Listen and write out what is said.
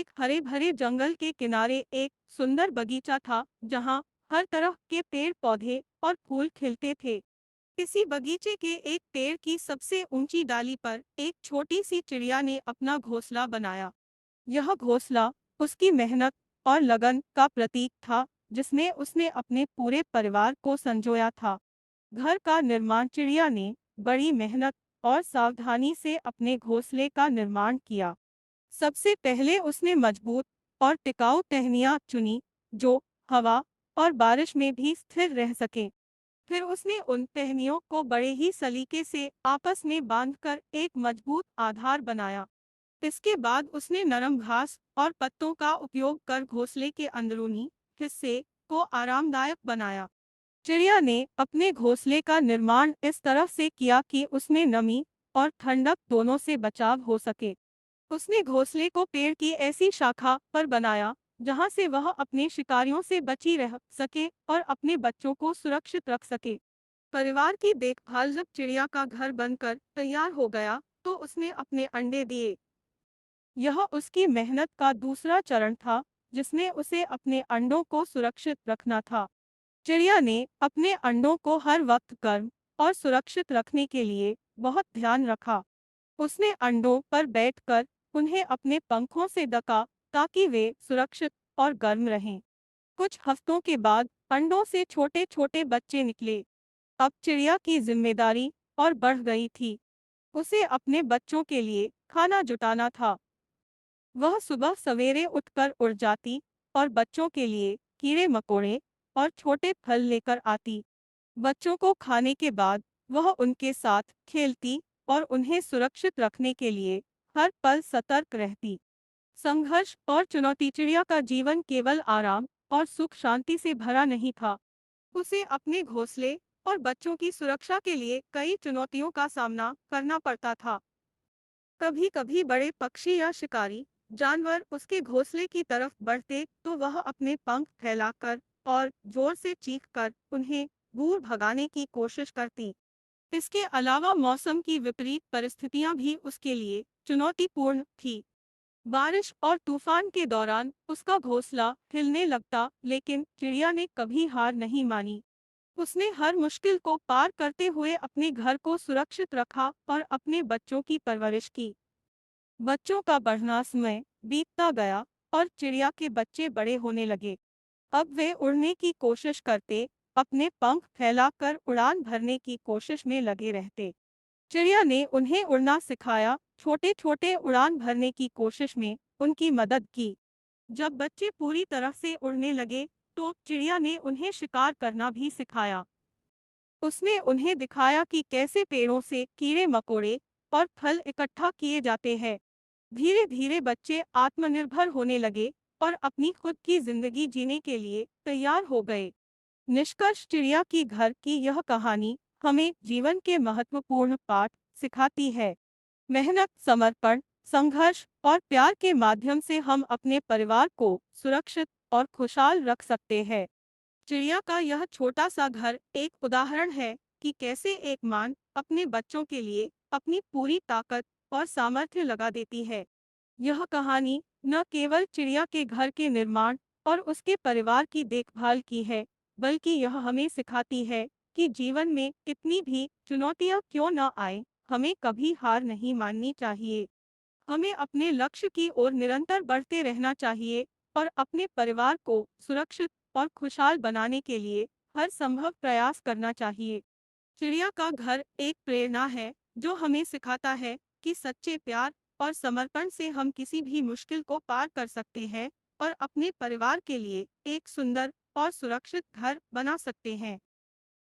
एक हरे भरे जंगल के किनारे एक सुंदर बगीचा था जहाँ हर तरह के पेड़ पौधे और फूल खिलते थे। इसी बगीचे के एक पेड़ की सबसे ऊंची डाली पर एक छोटी सी चिड़िया ने अपना घोंसला बनाया। यह घोंसला उसकी मेहनत और लगन का प्रतीक था, जिसमें उसने अपने पूरे परिवार को संजोया था। घर का निर्माण चिड़िया ने बड़ी मेहनत और सावधानी से अपने घोंसले का निर्माण किया। सबसे पहले उसने मजबूत और टिकाऊ टहनियाँ चुनी, जो हवा और बारिश में भी स्थिर रह सके। फिर उसने उन टहनियों को बड़े ही सलीके से आपस में बांधकर एक मजबूत आधार बनाया। इसके बाद उसने नरम घास और पत्तों का उपयोग कर घोंसले के अंदरूनी हिस्से को आरामदायक बनाया। चिड़िया ने अपने घोंसले का निर्माण इस तरह से किया कि उसमें नमी और ठंडक दोनों से बचाव हो सके। उसने घोंसले को पेड़ की ऐसी शाखा पर बनाया जहां से वह अपने शिकारियों से बची रह सके और अपने बच्चों को सुरक्षित रख सके। परिवार की देखभाल जब चिड़िया का घर बनकर तैयार हो गया, तो उसने अपने अंडे दिए। यह उसकी मेहनत का दूसरा चरण था, जिसने उसे अपने अंडों को सुरक्षित रखना था। चिड़िया ने अपने अंडों को हर वक्त गर्म और सुरक्षित रखने के लिए बहुत ध्यान रखा। उसने अंडों पर बैठकर उन्हें अपने पंखों से ढका ताकि वे सुरक्षित और गर्म रहें। कुछ हफ्तों के बाद अंडों से छोटे छोटे बच्चे निकले। अब चिड़िया की जिम्मेदारी और बढ़ गई थी। उसे अपने बच्चों के लिए खाना जुटाना था। वह सुबह सवेरे उठकर उड़ जाती और बच्चों के लिए कीड़े मकोड़े और छोटे फल लेकर आती। बच्चों को खाने के बाद वह उनके साथ खेलती और उन्हें सुरक्षित रखने के लिए हर पल सतर्क रहती। संघर्ष और चुनौती चिड़िया का जीवन केवल आराम और सुख शांति से भरा नहीं था। उसे अपने घोंसले और बच्चों की सुरक्षा के लिए कई चुनौतियों का सामना करना पड़ता था। कभी कभी बड़े पक्षी या शिकारी जानवर उसके घोंसले की तरफ बढ़ते तो वह अपने पंख फैलाकर और जोर से चीखकर उन्हें दूर भगाने की कोशिश करती। इसके अलावा मौसम की विपरीत परिस्थितियां भी उसके लिए चुनौतीपूर्ण थी। बारिश और तूफान के दौरान उसका घोंसला हिलने लगता, लेकिन चिड़िया ने कभी हार नहीं मानी। उसने हर मुश्किल को पार करते हुए अपने घर को सुरक्षित रखा और अपने बच्चों की परवरिश की। बच्चों का बढ़ना समय बीतता गया और चिड़िया के बच्चे बड़े होने लगे। अब वे उड़ने की कोशिश करते, अपने पंख फैलाकर उड़ान भरने की कोशिश में लगे रहते। चिड़िया ने उन्हें उड़ना सिखाया, छोटे छोटे उड़ान भरने की कोशिश में उनकी मदद की। जब बच्चे पूरी तरह से उड़ने लगे, तो चिड़िया ने उन्हें शिकार करना भी सिखाया। उसने उन्हें दिखाया कि कैसे पेड़ों से कीड़े मकोड़े और फल इकट्ठा किए जाते हैं। धीरे धीरे बच्चे आत्मनिर्भर होने लगे और अपनी खुद की जिंदगी जीने के लिए तैयार हो गए। निष्कर्ष, चिड़िया की घर की यह कहानी हमें जीवन के महत्वपूर्ण पाठ सिखाती है। मेहनत, समर्पण, संघर्ष और प्यार के माध्यम से हम अपने परिवार को सुरक्षित और खुशहाल रख सकते हैं। चिड़िया का यह छोटा सा घर एक उदाहरण है कि कैसे एक माँ अपने बच्चों के लिए अपनी पूरी ताकत और सामर्थ्य लगा देती है। यह कहानी न केवल चिड़िया के घर के निर्माण और उसके परिवार की देखभाल की है, बल्कि यह हमें सिखाती है कि जीवन में कितनी भी चुनौतियां क्यों न आए, हमें कभी हार नहीं माननी चाहिए। हमें अपने लक्ष्य की ओर निरंतर बढ़ते रहना चाहिए और अपने परिवार को सुरक्षित और खुशहाल बनाने के लिए हर संभव प्रयास करना चाहिए। चिड़िया का घर एक प्रेरणा है, जो हमें सिखाता है कि सच्चे प्यार और समर्पण से हम किसी भी मुश्किल को पार कर सकते हैं और अपने परिवार के लिए एक सुंदर और सुरक्षित घर बना सकते हैं।